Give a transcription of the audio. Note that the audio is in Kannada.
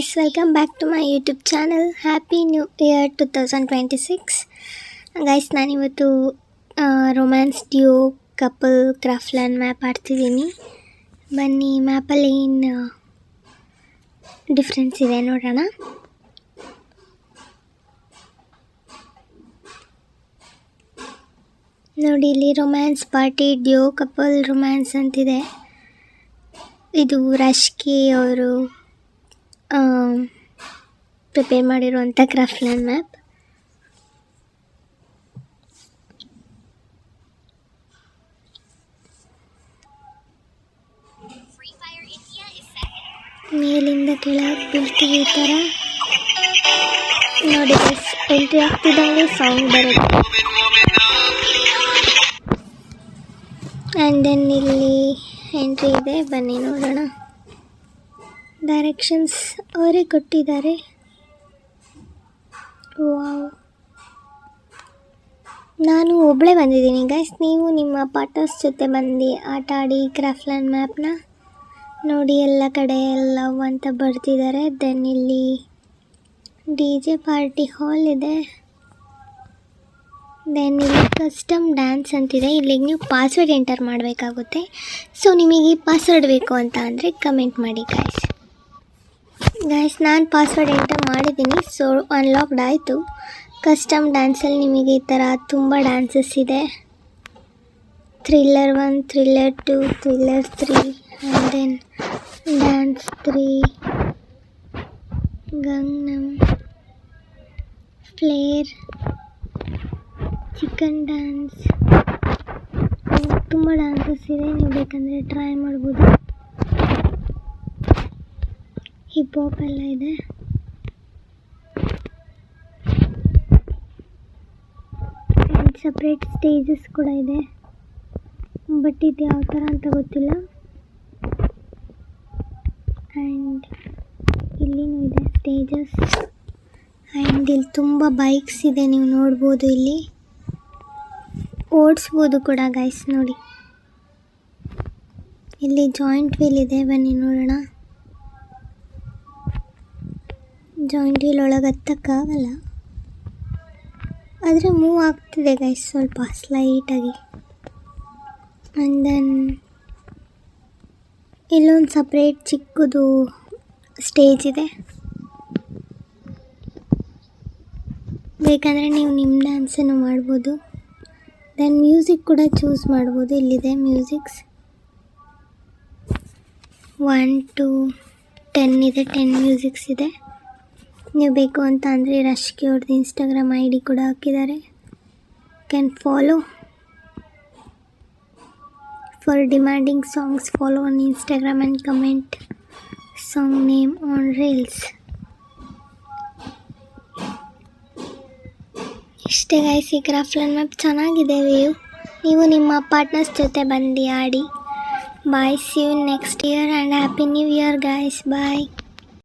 guys, welcome back to my YouTube channel. Happy New Year 2026. Guys, ನಾನಿವತ್ತು romance duo couple craftland map ಆಡ್ತಿದ್ದೀನಿ. ಬನ್ನಿ ಮ್ಯಾಪಲ್ಲಿ ಏನು ಡಿಫ್ರೆನ್ಸ್ ಇದೆ ನೋಡೋಣ. ನೋಡಿ, ಇಲ್ಲಿ romance party duo couple romance ಅಂತಿದೆ. ಇದು ರಾಶ್ಕಿ ಅವರು ಪ್ರಿಪೇರ್ ಮಾಡಿರುವಂಥ ಕ್ರಾಫ್ಟ್ಲ್ಯಾಂಡ್ ಮ್ಯಾಪ್. ಮೇಲಿಂದ ಕೆಳಗೆ ಬೀಳ್ತೀವಿ ಈ ಥರ. ನೋಡಿ ಎಂಟ್ರಿ ಆಗ್ತಿದ್ದಂಗೆ ಸೌಂಡ್ ಬರುತ್ತೆ. ಆ್ಯಂಡ್ ದೆನ್ ಇಲ್ಲಿ ಎಂಟ್ರಿ ಇದೆ, ಬನ್ನಿ ನೋಡೋಣ. ಡೈರೆಕ್ಷನ್ಸ್ ಅವರೇ ಕೊಟ್ಟಿದ್ದಾರೆ. ವಾವ್, ನಾನು ಒಬ್ಬಳೇ ಬಂದಿದ್ದೀನಿ ಗೈಸ್. ನೀವು ನಿಮ್ಮ ಪಾರ್ಟ್ನರ್ಸ್ ಜೊತೆ ಬಂದು ಆಟ ಆಡಿ ಕ್ರಾಫ್ಟ್ಲ್ಯಾಂಡ್ ಮ್ಯಾಪ್ನ ನೋಡಿ. ಎಲ್ಲ ಕಡೆ ಲವ್ ಅಂತ ಬರ್ತಿದ್ದಾರೆ. ದೆನ್ ಇಲ್ಲಿ DJ ಪಾರ್ಟಿ ಹಾಲ್ ಇದೆ. ದೆನ್ ಇಲ್ಲಿ ಕಸ್ಟಮ್ ಡ್ಯಾನ್ಸ್ ಅಂತಿದೆ. ಇಲ್ಲಿಗೆ ನೀವು ಪಾಸ್ವರ್ಡ್ ಎಂಟರ್ ಮಾಡಬೇಕಾಗುತ್ತೆ. ಸೊ ನಿಮಗೆ ಪಾಸ್ವರ್ಡ್ ಬೇಕು ಅಂತ ಅಂದರೆ ಕಮೆಂಟ್ ಮಾಡಿ ಗೈಸ್. ನಾನು ಪಾಸ್ವರ್ಡ್ ಎಂಟರ್ ಮಾಡಿದ್ದೀನಿ, ಸೊ ಅನ್ಲಾಕ್ಡ್ ಆಯಿತು. ಕಸ್ಟಮ್ ಡ್ಯಾನ್ಸಲ್ಲಿ ನಿಮಗೆ ಈ ಥರ ತುಂಬ ಡ್ಯಾನ್ಸಸ್ ಇದೆ. Thriller 1, thriller 2, thriller 3 and then dance 3, Gangnam, flair, chicken dance, ತುಂಬ ಡ್ಯಾನ್ಸಸ್ ಇದೆ. ನೀವು ಬೇಕಂದರೆ ಟ್ರೈ ಮಾಡ್ಬೋದು. ಹಿಪ್ ಹಾಪ್ ಎಲ್ಲ ಇದೆ. ಆ್ಯಂಡ್ ಸಪ್ರೇಟ್ ಸ್ಟೇಜಸ್ ಕೂಡ ಇದೆ, ಬಟ್ ಇದು ಯಾವ ಥರ ಅಂತ ಗೊತ್ತಿಲ್ಲ. ಆ್ಯಂಡ್ ಇಲ್ಲಿನೂ ಇದೆ ಸ್ಟೇಜಸ್. ಆ್ಯಂಡ್ ಇಲ್ಲಿ ತುಂಬ ಬೈಕ್ಸ್ ಇದೆ, ನೀವು ನೋಡ್ಬೋದು. ಇಲ್ಲಿ ಓಡಿಸ್ಬೋದು ಕೂಡ ಗೈಸ್. ನೋಡಿ, ಇಲ್ಲಿ ಜಾಯಿಂಟ್ ವೀಲ್ ಇದೆ, ಬನ್ನಿ ನೋಡೋಣ. ಜಾಯಿಂಟ್ ವೀಲ್ ಒಳಗೆ ಹತ್ತಕ್ಕಾಗಲ್ಲ, ಆದರೆ ಮೂವ್ ಆಗ್ತಿದೆ ಗೈಸ್ ಸ್ವಲ್ಪ ಸ್ಲೈಟಾಗಿ. ಆ್ಯಂಡ್ ದೆನ್ ಇಲ್ಲೊಂದು ಸಪ್ರೇಟ್ ಚಿಕ್ಕದು ಸ್ಟೇಜ್ ಇದೆ. ಬೇಕಂದರೆ ನೀವು ನಿಮ್ಮ ಡ್ಯಾನ್ಸನ್ನು ಮಾಡ್ಬೋದು. ದೆನ್ ಮ್ಯೂಸಿಕ್ ಕೂಡ ಚೂಸ್ ಮಾಡ್ಬೋದು. ಇಲ್ಲಿದೆ ಮ್ಯೂಸಿಕ್ಸ್ 1 to 10 ಇದೆ. 10 ಮ್ಯೂಸಿಕ್ಸ್ ಇದೆ. ನೀವು ಬೇಕು ಅಂತ ಅಂದರೆ ರಾಶ್ಕಿ ಅವ್ರದ್ದು ಇನ್ಸ್ಟಾಗ್ರಾಮ್ ID ಕೂಡ ಹಾಕಿದ್ದಾರೆ. Can follow for demanding songs. Follow on Instagram and comment song name on reels. ಇಷ್ಟೇ ಗೈಸ್, ಈ ಕ್ರಾಫ್ಟ್ಲ್ಯಾಂಡ್ ಮ್ಯಾಪ್ ಚೆನ್ನಾಗಿದೆ ವ್ಯೂ. ನೀವು ನಿಮ್ಮ ಪಾರ್ಟ್ನರ್ಸ್ ಜೊತೆ ಬಂದು ಆಡಿ. Bye, see you next year and happy new year guys. Bye.